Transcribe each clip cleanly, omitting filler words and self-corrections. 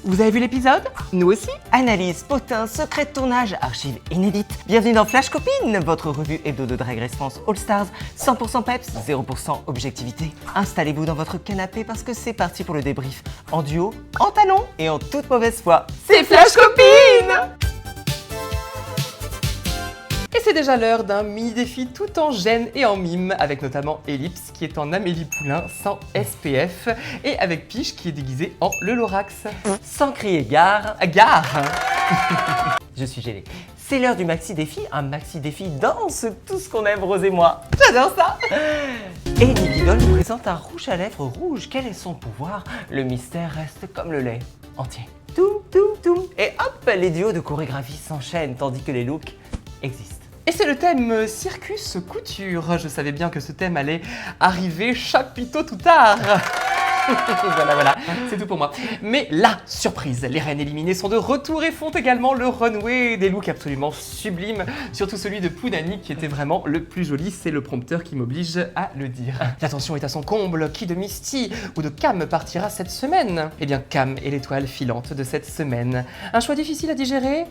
Vous avez vu l'épisode? Nous aussi? Analyse, potin, secret de tournage, archives inédites. Bienvenue dans Flash Copine, votre revue hebdo de Drag Race France All Stars. 100% peps, 0% objectivité. Installez-vous dans votre canapé parce que c'est parti pour le débrief. En duo, en talons et en toute mauvaise foi. C'est Flash Copine! Et c'est déjà l'heure d'un mini-défi tout en gêne et en mime, avec notamment Ellipse qui est en Amélie Poulain sans SPF et avec Piche qui est déguisée en le Lorax. Sans crier gare. Gare! Je suis gênée. C'est l'heure du maxi-défi. Un maxi-défi danse tout ce qu'on aime, Rose et moi. J'adore ça! Et Nicky Doll nous présente un rouge à lèvres rouge. Quel est son pouvoir? Le mystère reste comme le lait, entier. Toum, toum, toum. Et hop, les duos de chorégraphie s'enchaînent tandis que les looks existent. Et c'est le thème Circus Couture. Je savais bien que ce thème allait arriver chapiteau tout tard. Voilà, c'est tout pour moi. Mais la surprise, les reines éliminées sont de retour et font également le runway, des looks absolument sublimes, surtout celui de Pounani qui était vraiment le plus joli, c'est le prompteur qui m'oblige à le dire. L'attention est à son comble, qui de Misty ou de Cam partira cette semaine? Eh bien Cam est l'étoile filante de cette semaine. Un choix difficile à digérer?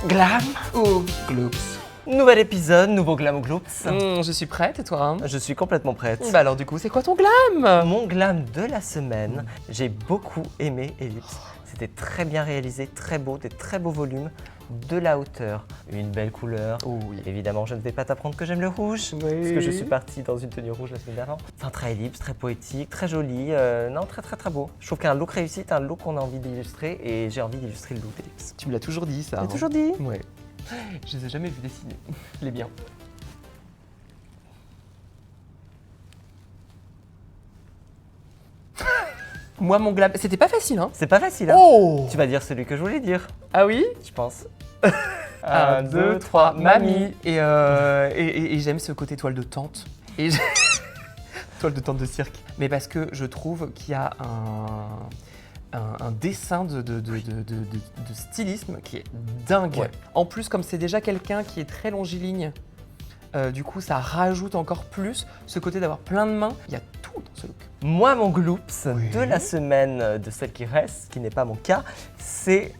Glam Ou gloops? Nouvel épisode, nouveau glam ou gloops. Je suis prête et toi? Je suis complètement prête. Bah alors du coup, c'est quoi ton glam? Mon glam de la semaine, j'ai beaucoup aimé Ellipse. C'était très bien réalisé, très beau, des très beaux volumes, de la hauteur, une belle couleur. Oh oui. Évidemment, je ne vais pas t'apprendre que j'aime le rouge, Oui. parce que je suis partie dans une tenue rouge la semaine d'avant. Enfin, très Ellipse, très poétique, très joli, non, très beau. Je trouve qu'un look réussi, c'est un look qu'on a envie d'illustrer, et j'ai envie d'illustrer le look d'Ellipse. Tu me l'as toujours dit ça. J'ai toujours dit. Ouais. Je les ai jamais vus dessiner. Les biens. Moi, mon glam, c'était pas facile, hein? C'est pas facile, hein? Oh! Tu vas dire celui que je voulais dire, Ah oui? je pense. 1, 2, 3, mamie. Et j'aime ce côté toile de tente. Et toile de tente de cirque. Mais parce que je trouve qu'il y a un dessin de stylisme qui est dingue. Ouais. En plus, comme c'est déjà quelqu'un qui est très longiligne, du coup, ça rajoute encore plus ce côté d'avoir plein de mains. Il y a tout dans ce look. Moi, mon gloops Oui. de la semaine, de celle qui reste, qui n'est pas mon cas, c'est...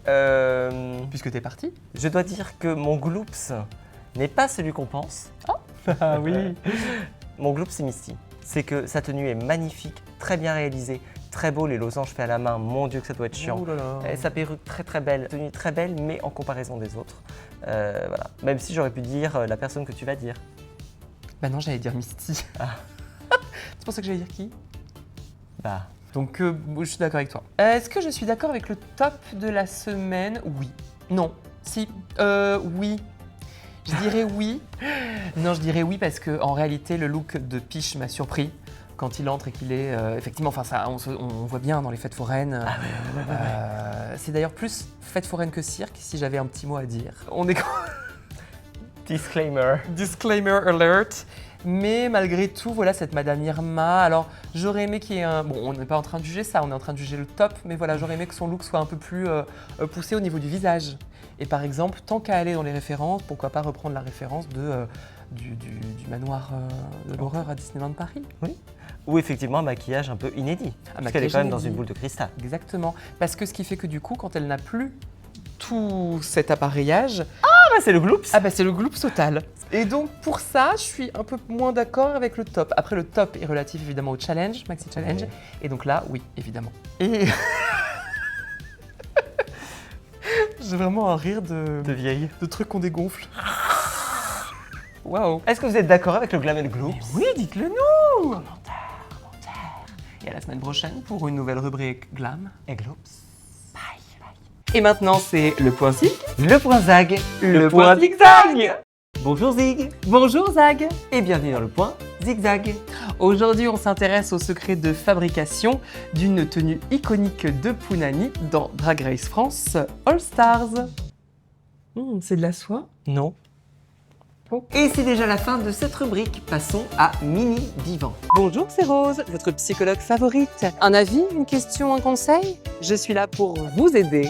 Puisque t'es parti. Je dois dire que mon gloops n'est pas celui qu'on pense. Ah oui. Mon gloops, c'est Misty. C'est que sa tenue est magnifique, très bien réalisée, très beau, les losanges faits à la main, mon Dieu que ça doit être chiant. Oh là là. Et sa perruque très belle, tenue très belle, mais en comparaison des autres. Voilà. Même si j'aurais pu dire la personne que tu vas dire. Bah non, j'allais dire Misty. Ah. Tu pensais que j'allais dire qui? Bah, Donc, je suis d'accord avec toi. Est-ce que je suis d'accord avec le top de la semaine? Oui. Non. Si. Oui. Je dirais oui. Non, je dirais oui parce que en réalité, le look de Piche m'a surpris quand il entre et qu'il est effectivement. Enfin, ça, on voit bien dans les fêtes foraines. Ah ouais. C'est d'ailleurs plus fête foraine que cirque, si j'avais un petit mot à dire. On est disclaimer. disclaimer alert. Mais malgré tout, voilà cette Madame Irma. Alors, j'aurais aimé qu'il y ait un... Bon, on n'est pas en train de juger ça, on est en train de juger le top, mais voilà, j'aurais aimé que son look soit un peu plus poussé au niveau du visage. Et par exemple, tant qu'à aller dans les références, pourquoi pas reprendre la référence du manoir de l'horreur à Disneyland Paris? Oui. Ou effectivement un maquillage un peu inédit. Parce qu'elle est maquillage quand même dans inédit. une boule de cristal. Exactement. Parce que ce qui fait que du coup, quand elle n'a plus tout cet appareillage, Ah bah c'est le gloops. ah bah c'est le gloops total. Et donc pour ça, je suis un peu moins d'accord avec le top. Après le top est relatif évidemment au challenge, maxi challenge. Oui. Et donc là, oui, évidemment. Et j'ai vraiment un rire De vieille. de trucs qu'on dégonfle. Waouh. Est-ce que vous êtes d'accord avec le glam et le gloops? Oui, dites-le nous. Commentaire. Et à la semaine prochaine pour une nouvelle rubrique glam. Et gloops. Et maintenant, c'est le point zig. Le point zag. Le point zigzag. Bonjour Zig. Bonjour Zag. Et bienvenue dans le point zigzag. Aujourd'hui, on s'intéresse au secret de fabrication d'une tenue iconique de Pounani dans Drag Race France All Stars. C'est de la soie? Non. Oh. Et c'est déjà la fin de cette rubrique. Passons à Mini Divan. Bonjour, c'est Rose, votre psychologue favorite. Un avis, une question, un conseil? Je suis là pour vous aider.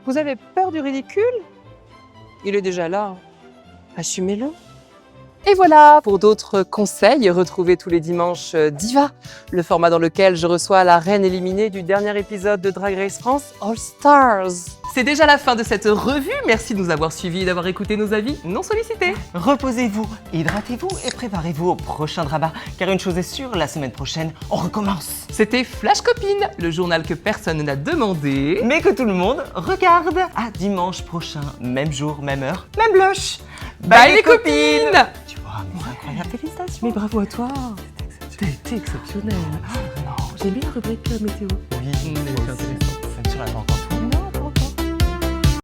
Vous avez peur du ridicule? Il est déjà là. Assumez-le. Et voilà, pour d'autres conseils, retrouvez tous les dimanches Diva, le format dans lequel je reçois la reine éliminée du dernier épisode de Drag Race France All Stars. C'est déjà la fin de cette revue, merci de nous avoir suivis et d'avoir écouté nos avis non sollicités. Reposez-vous, hydratez-vous et préparez-vous au prochain drama, car une chose est sûre, la semaine prochaine, on recommence. C'était Flash Copine, le journal que personne n'a demandé. Mais que tout le monde regarde. À dimanche prochain, même jour, même heure, même blush. Bye les copines. Tu vois, mais c'est incroyable, félicitations. Mais bravo à toi. T'as été exceptionnelle. J'ai bien la rubrique météo. Oui, c'est intéressant. Même si on l'a pas encore